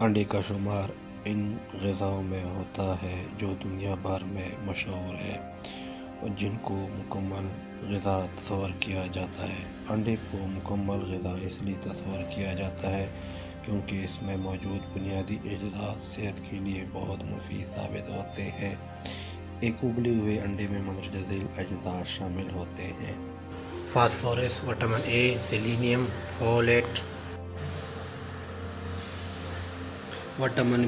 انڈے کا شمار ان غذاؤں میں ہوتا ہے جو دنیا بھر میں مشہور ہے اور جن کو مکمل غذا تصور کیا جاتا ہے۔ انڈے کو مکمل غذا اس لیے تصور کیا جاتا ہے کیونکہ اس میں موجود بنیادی اجزاء صحت کے لیے بہت مفید ثابت ہوتے ہیں۔ ایک ابلے ہوئے انڈے میں مندرجہ ذیل اجزاء شامل ہوتے ہیں: phosphorus, vitamin A, selenium, folate, vitamin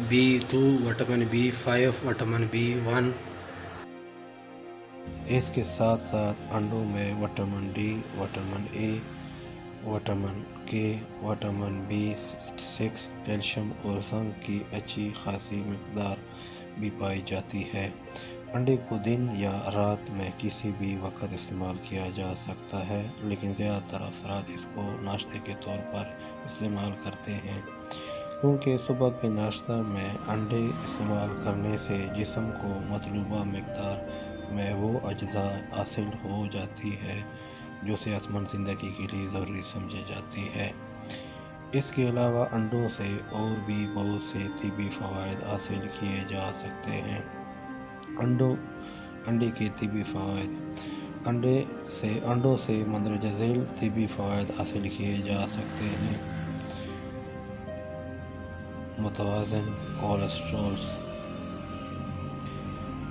B2، vitamin B5، vitamin B1۔ اس کے ساتھ ساتھ انڈوں میں vitamin D, vitamin A, vitamin K, vitamin B6، calcium اور زنک کی اچھی خاصی مقدار بھی پائی جاتی ہے۔ انڈے کو دن یا رات میں کسی بھی وقت استعمال کیا جا سکتا ہے، لیکن زیادہ تر افراد اس کو ناشتے کے طور پر استعمال کرتے ہیں کیونکہ صبح کے ناشتہ میں انڈے استعمال کرنے سے جسم کو مطلوبہ مقدار میں وہ اجزاء حاصل ہو جاتی ہے جو صحت مند زندگی کے لیے ضروری سمجھی جاتی ہے۔ اس کے علاوہ انڈوں سے اور بھی بہت سے طبی فوائد حاصل کیے جا سکتے ہیں۔ انڈے کے طبی فوائد: انڈوں سے مندرجہ ذیل طبی فوائد حاصل کیے جا سکتے ہیں: متوازن کولیسٹرول: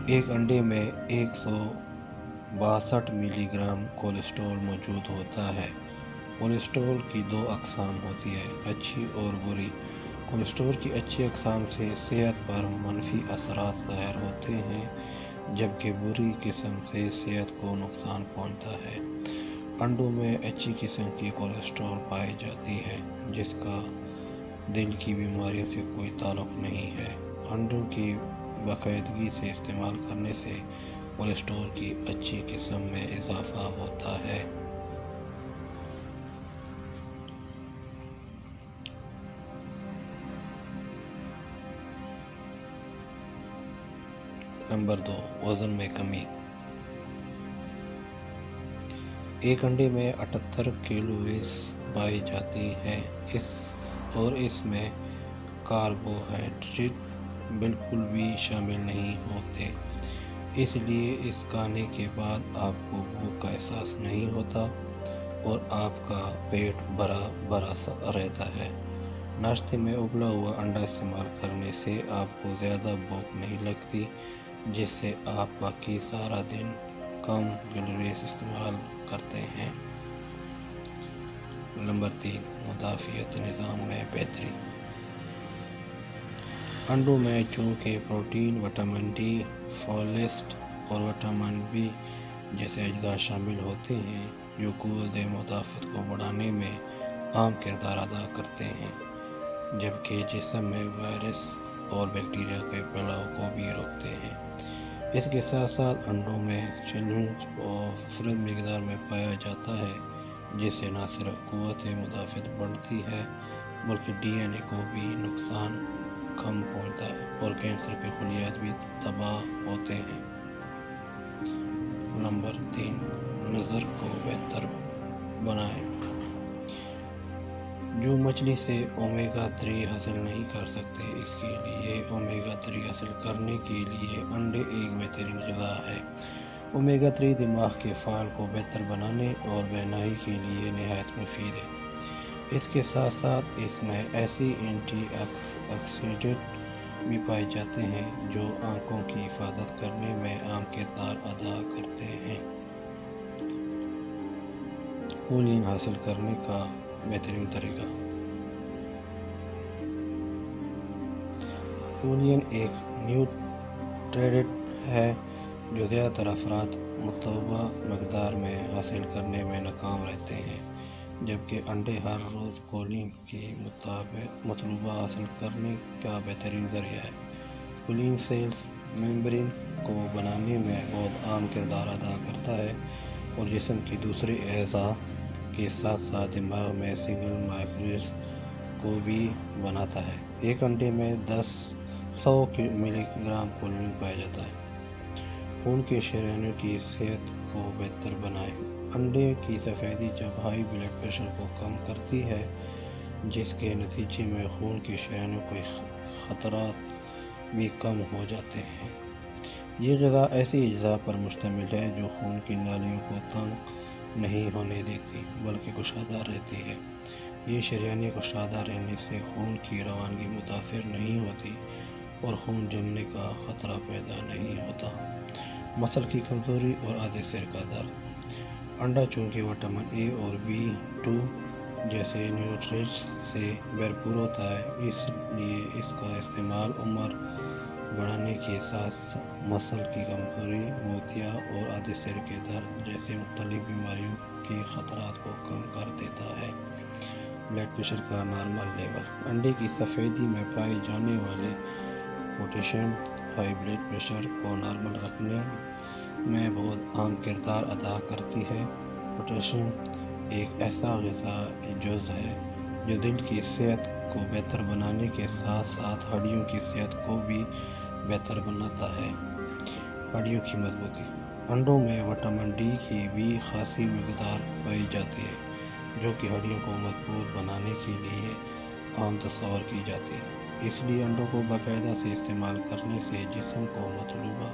ایک انڈے میں 162 ملی گرام کولیسٹرول موجود ہوتا ہے۔ کولیسٹرول کی دو اقسام ہوتی ہیں: اچھی اور بری۔ کولیسٹرول کی اچھی اقسام سے صحت پر منفی اثرات ظاہر ہوتے ہیں جبکہ بری قسم سے صحت کو نقصان پہنچتا ہے۔ انڈوں میں اچھی قسم کی کولیسٹرول پائی جاتی ہے جس کا دل کی بیماریوں سے کوئی تعلق نہیں ہے۔ انڈوں کی باقاعدگی سے استعمال کرنے سے کولیسٹرول کی اچھی قسم میں اضافہ ہوتا ہے۔ نمبر 2، وزن میں کمی۔ ایک انڈے میں 78 کیلوریز پائی جاتی ہے اور اس میں کاربوہائیڈریٹ بالکل بھی شامل نہیں ہوتے، اس لیے اس کھانے کے بعد آپ کو بھوک کا احساس نہیں ہوتا اور آپ کا پیٹ بھرا سا رہتا ہے۔ ناشتے میں ابلا ہوا انڈا استعمال کرنے سے آپ کو زیادہ بھوک نہیں لگتی، جس سے آپ باقی سارا دن کم کیلوریز استعمال کرتے ہیں۔ نمبر 3، مدافعتی نظام میں بہتری۔ انڈوں میں چونکہ پروٹین، وٹامن ڈی، فولیٹ اور وٹامن بی جیسے اجزاء شامل ہوتے ہیں جو قوت مدافعت کو بڑھانے میں اہم کردار ادا کرتے ہیں، جبکہ جسم میں وائرس اور بیکٹیریا کے پھیلاؤ کو بھی روکتے ہیں۔ اس کے ساتھ ساتھ انڈوں میں سیلیینیم مفید مقدار میں پایا جاتا ہے جس سے نہ صرف قوت مدافعت بڑھتی ہے بلکہ DNA کو بھی نقصان کم پہنچتا ہے اور کینسر کے خلیات بھی تباہ ہوتے ہیں۔ نمبر 3، نظر کو بہتر بنائیں۔ جو مچھلی سے اومیگا 3 حاصل نہیں کر سکتے، اس کے لیے اومیگا 3 حاصل کرنے کے لیے انڈے ایک بہترین غذا ہے۔ اومیگا 3 دماغ کے فعال کو بہتر بنانے اور بینائی کے لیے نہایت مفید ہے۔ اس کے ساتھ ساتھ اس میں ایسے اینٹی آکسیڈنٹ بھی پائے جاتے ہیں جو آنکھوں کی حفاظت کرنے میں اہم کردار ادا کرتے ہیں۔ کولین حاصل کرنے کا بہترین طریقہ۔ کولین ایک نیوٹرینٹ ہے جو زیادہ تر افراد مطلوبہ مقدار میں حاصل کرنے میں ناکام رہتے ہیں، جبکہ انڈے ہر روز کولین کے مطلوبہ حاصل کرنے کا بہترین ذریعہ ہے۔ کولین سیل میمبرین کو بنانے میں بہت اہم کردار ادا کرتا ہے اور جسم کے دوسرے اعضاء کے ساتھ ساتھ دماغ میں سنگل مایوکلس کو بھی بناتا ہے۔ ایک انڈے میں 100 ملی گرام کولین پایا جاتا ہے۔ خون کے شریانوں کی صحت کو بہتر بنائیں۔ انڈے کی سفیدی جب ہائی بلڈ پریشر کو کم کرتی ہے جس کے نتیجے میں خون کی شریانوں کے خطرات بھی کم ہو جاتے ہیں۔ یہ غذا ایسی اجزاء پر مشتمل ہے جو خون کی نالیوں کو تنگ نہیں ہونے دیتی بلکہ کشادہ رہتی ہے۔ یہ شریانیں کشادہ رہنے سے خون کی روانگی متاثر نہیں ہوتی اور خون جمنے کا خطرہ پیدا نہیں ہوتا۔ مسل کی کمزوری اور آدھے سر کا درد۔ انڈا چونکہ وٹامن اے اور B2 جیسے نیوٹرینٹس سے بھرپور ہوتا ہے، اس لیے اس کا استعمال عمر بڑھنے کے ساتھ مسل کی کمزوری، موتیا اور آدھے سر کے درد جیسے مختلف بیماریوں کے خطرات کو کم کر دیتا ہے۔ بلڈ پریشر کا نارمل لیول۔ انڈے کی سفیدی میں پائے جانے والے پوٹاشیم ہائی بلڈ پریشر کو نارمل رکھنے میں بہت اہم کردار ادا کرتی ہے۔ پوٹاشیم ایک ایسا غذائی جز ہے جو دل کی صحت کو بہتر بنانے کے ساتھ ساتھ ہڈیوں کی صحت کو بھی بہتر بناتا ہے۔ ہڈیوں کی مضبوطی۔ انڈوں میں وٹامن ڈی کی بھی خاصی مقدار پائی جاتی ہے جو کہ ہڈیوں کو مضبوط بنانے کے لیے عام تصور کی جاتی ہے۔ اس لیے انڈوں کو باقاعدہ سے استعمال کرنے سے جسم کو مطلوبہ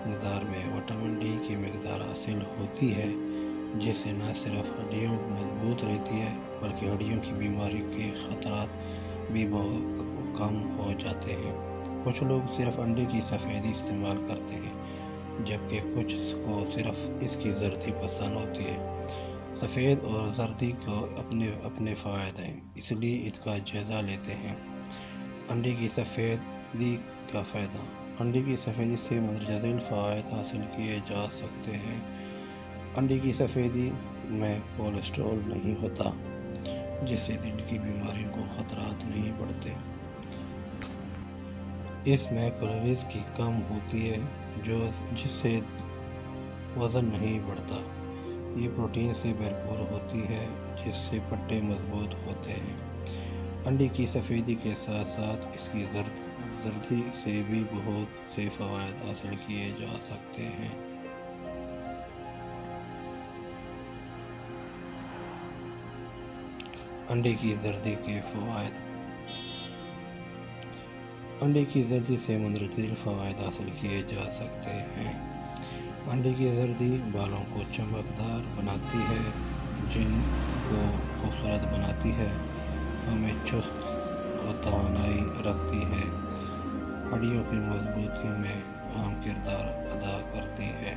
مقدار میں وٹامن ڈی کی مقدار حاصل ہوتی ہے، جس سے نہ صرف ہڈیاں مضبوط رہتی ہے بلکہ ہڈیوں کی بیماریوں کے خطرات بھی بہت کم ہو جاتے ہیں۔ کچھ لوگ صرف انڈے کی سفیدی استعمال کرتے ہیں جبکہ کچھ کو صرف اس کی زردی پسند ہوتی ہے۔ سفید اور زردی کو اپنے اپنے فوائد ہیں، اس لیے اس کا جائزہ لیتے ہیں۔ انڈے کی سفیدی کا فائدہ۔ انڈے کی سفیدی سے مندرجہ ذیل فوائد حاصل کیے جا سکتے ہیں۔ انڈے کی سفیدی میں کولیسٹرول نہیں ہوتا، جس سے دل کی بیماریوں کو خطرات نہیں بڑھتے۔ اس میں کیلوریز کی کم ہوتی ہے جس سے وزن نہیں بڑھتا۔ یہ پروٹین سے بھرپور ہوتی ہے جس سے پٹے مضبوط ہوتے ہیں۔ انڈے کی سفیدی کے ساتھ ساتھ اس کی زردی سے بھی بہت سے فوائد حاصل کیے جا سکتے ہیں۔ انڈے کی زردی کے فوائد۔ انڈے کی زردی سے مندرجہ ذیل فوائد حاصل کیے جا سکتے ہیں۔ انڈے کی زردی بالوں کو چمکدار بناتی ہے، جن کو خوبصورت بناتی ہے، ہمیں چست اور توانائی رکھتی ہے، ہڈیوں کی مضبوطی میں اہم کردار ادا کرتی ہے۔